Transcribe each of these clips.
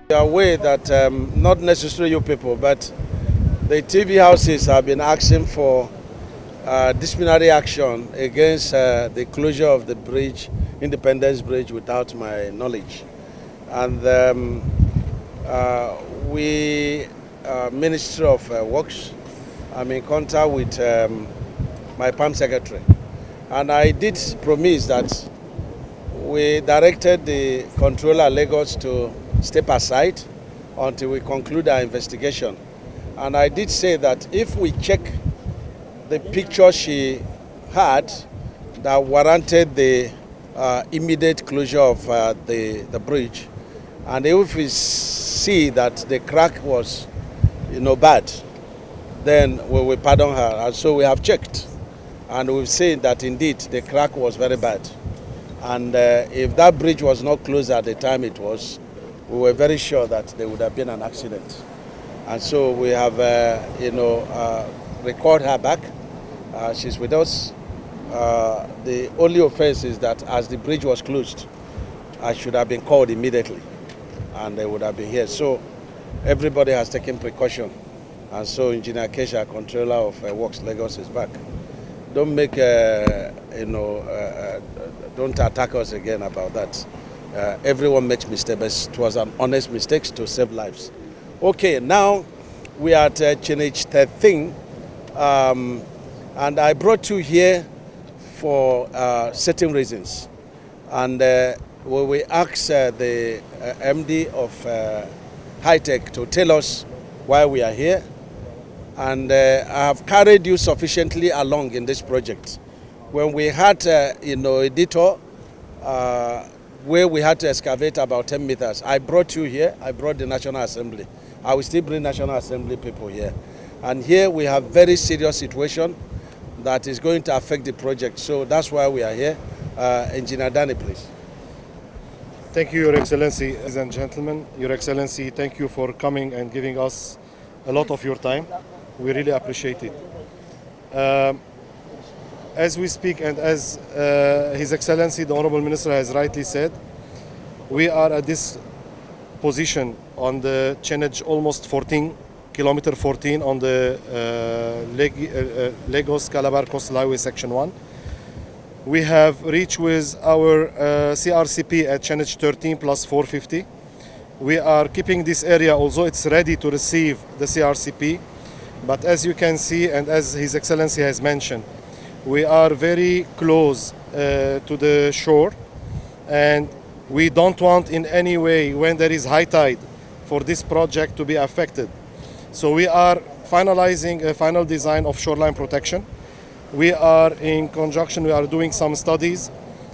We are aware that not necessarily you people, but the TV houses have been asking for disciplinary action against the closure of the bridge, Independence Bridge, without my knowledge. And we, Ministry of Works, I'm in contact with my PAM secretary. And I did promise that we directed the controller Lagos to step aside until we conclude our investigation. And I did say that if we check the picture she had that warranted the immediate closure of the bridge, and if we see that the crack was, bad, then we will pardon her. And so we have checked, and we've seen that indeed the crack was very bad. And if that bridge was not closed at the time it was, we were very sure that there would have been an accident. And so we have, recalled her back. She's with us. The only offense is that as the bridge was closed, I should have been called immediately, and they would have been here. So everybody has taken precaution. And so Engineer Kesha, controller of Works Lagos, is back. Don't make, don't attack us again about that. Everyone makes mistakes, but it was an honest mistake to save lives. Okay, now we are at Chinich 13, and I brought you here for certain reasons. And we asked the MD of High Tech to tell us why we are here. And I have carried you sufficiently along in this project. When we had, a detour where we had to excavate about 10 meters, I brought you here. I brought the National Assembly. I will still bring National Assembly people here. And here we have very serious situation that is going to affect the project. So that's why we are here. Engineer Danny, please. Thank you, Your Excellency, ladies and gentlemen. Your Excellency, thank you for coming and giving us a lot of your time. We really appreciate it. As we speak, and as His Excellency, the Honorable Minister, has rightly said, we are at this position on the Chenej, almost kilometer 14 on the Lagos-Calabar Coastal Highway Section 1. We have reached with our CRCP at Chenej 13 plus 450. We are keeping this area, although it's ready to receive the CRCP, but as you can see, and as His Excellency has mentioned, we are very close to the shore, and we don't want in any way, when there is high tide, for this project to be affected. So we are finalizing a final design of shoreline protection. We are in conjunction, we are doing some studies.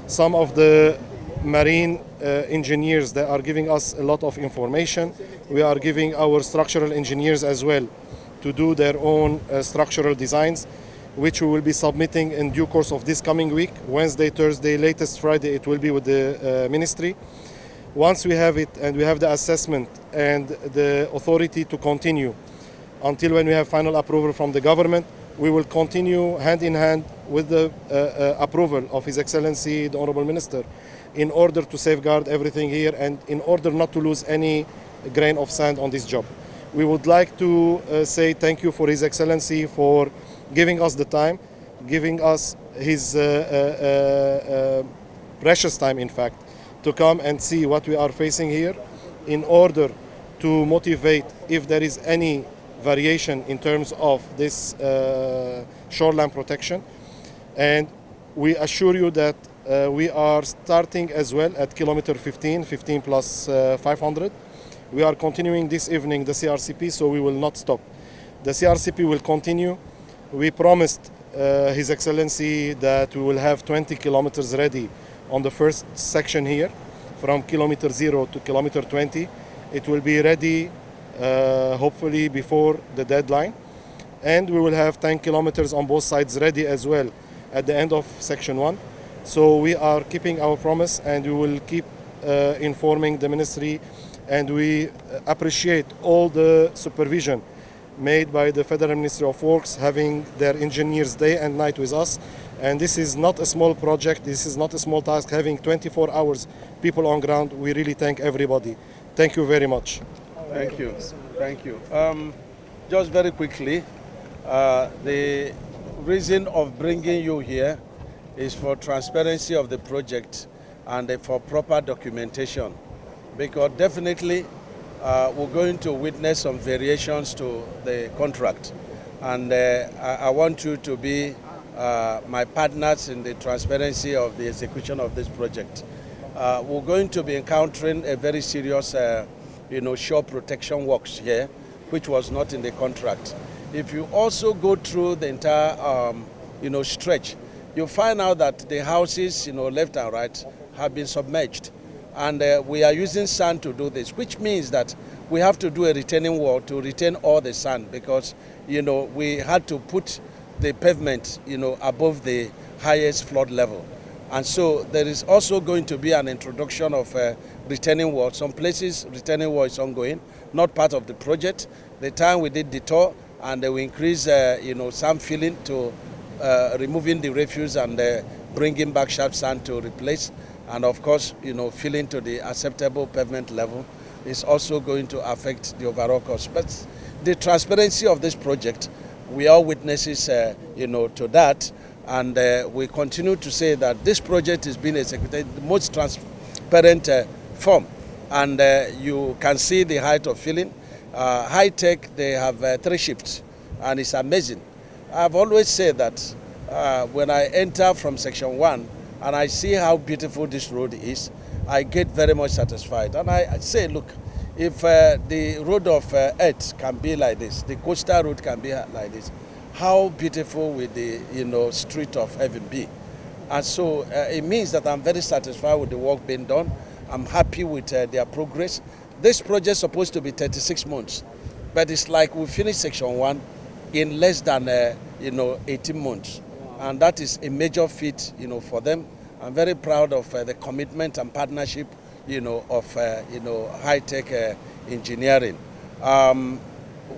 Some of the marine engineers that are giving us a lot of information. We are giving our structural engineers as well to do their own structural designs, which we will be submitting in due course of this coming week. Wednesday, Thursday, latest Friday, it will be with the ministry. Once we have it and we have the assessment and the authority to continue until when we have final approval from the government, we will continue hand in hand with the approval of His Excellency, the Honorable Minister, in order to safeguard everything here and in order not to lose any grain of sand on this job. We would like to say thank you for His Excellency for giving us the time, giving us his precious time, in fact, to come and see what we are facing here in order to motivate if there is any variation in terms of this shoreline protection. And we assure you that we are starting as well at kilometer 15 plus 500. We are continuing this evening the CRCP, so we will not stop. The CRCP will continue. We promised His Excellency that we will have 20 kilometers ready on the first section here, from kilometer 0 to kilometer 20. It will be ready hopefully before the deadline. And we will have 10 kilometers on both sides ready as well at the end of section 1. So we are keeping our promise, and we will keep informing the ministry, and we appreciate all the supervision made by the Federal Ministry of Works, having their engineers day and night with us. And this is not a small project, this is not a small task, having 24 hours people on ground. We really thank everybody. Thank you very much. Thank you. Thank you. Just very quickly, the reason of bringing you here is for transparency of the project and for proper documentation, because definitely we're going to witness some variations to the contract, and I want you to be my partners in the transparency of the execution of this project. We're going to be encountering a very serious shore protection works here, which was not in the contract. If you also go through the entire stretch, you find out that the houses left and right have been submerged, and we are using sand to do this, which means that we have to do a retaining wall to retain all the sand, because we had to put the pavement above the highest flood level. And so there is also going to be an introduction of retaining wall. Some places retaining wall is ongoing, not part of the project. The time we did the tour, and we increase sand filling to removing the refuse and bringing back sharp sand to replace, and of course filling to the acceptable pavement level is also going to affect the overall cost. But the transparency of this project, we are witnesses to that, and we continue to say that this project is being executed in the most transparent form, and you can see the height of filling. High tech, they have 3 shifts, and it's amazing. I've always said that when I enter from section 1 and I see how beautiful this road is, I get very much satisfied. And I say, look, if the road of earth can be like this, the coastal road can be like this, how beautiful will the street of heaven be? And so it means that I'm very satisfied with the work being done. I'm happy with their progress. This project is supposed to be 36 months, but it's like we finished section 1 in less than 18 months, and that is a major feat for them. I'm very proud of the commitment and partnership of high-tech engineering.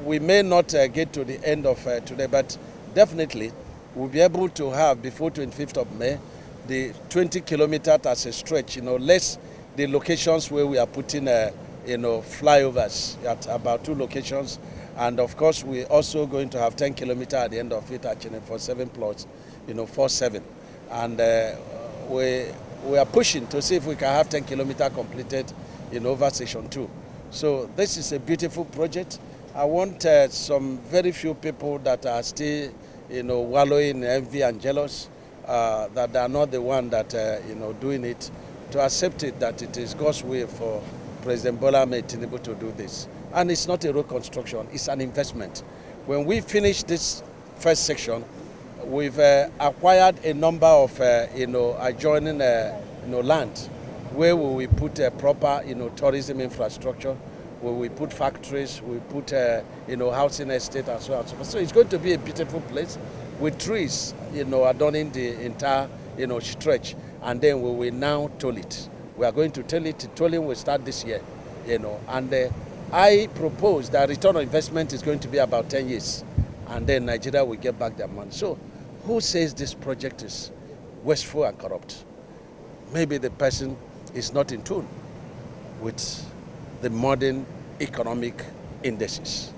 We may not get to the end of today, but definitely we'll be able to have before 25th of May the 20 kilometers as a stretch, less the locations where we are putting flyovers at about 2 locations. And of course, we're also going to have 10 kilometers at the end of it, actually, for 7 plots, 4-7. And we are pushing to see if we can have 10 kilometers completed over section 2. So this is a beautiful project. I want some very few people that are still, wallowing in envy and jealous, that they are not the one that, doing it, to accept it, that it is God's will for President Bola Ahmed Tinubu to do this. And it's not a road construction, it's an investment. When we finish this first section, we've acquired a number of, adjoining, land where we put a proper, tourism infrastructure, where we put factories, we put, housing estate and so on and so forth. So it's going to be a beautiful place with trees, adorning the entire, stretch. And then we will now toll it. We are going to toll it. Tolling will start this year, and I propose that return on investment is going to be about 10 years, and then Nigeria will get back their money. So who says this project is wasteful and corrupt? Maybe the person is not in tune with the modern economic indices.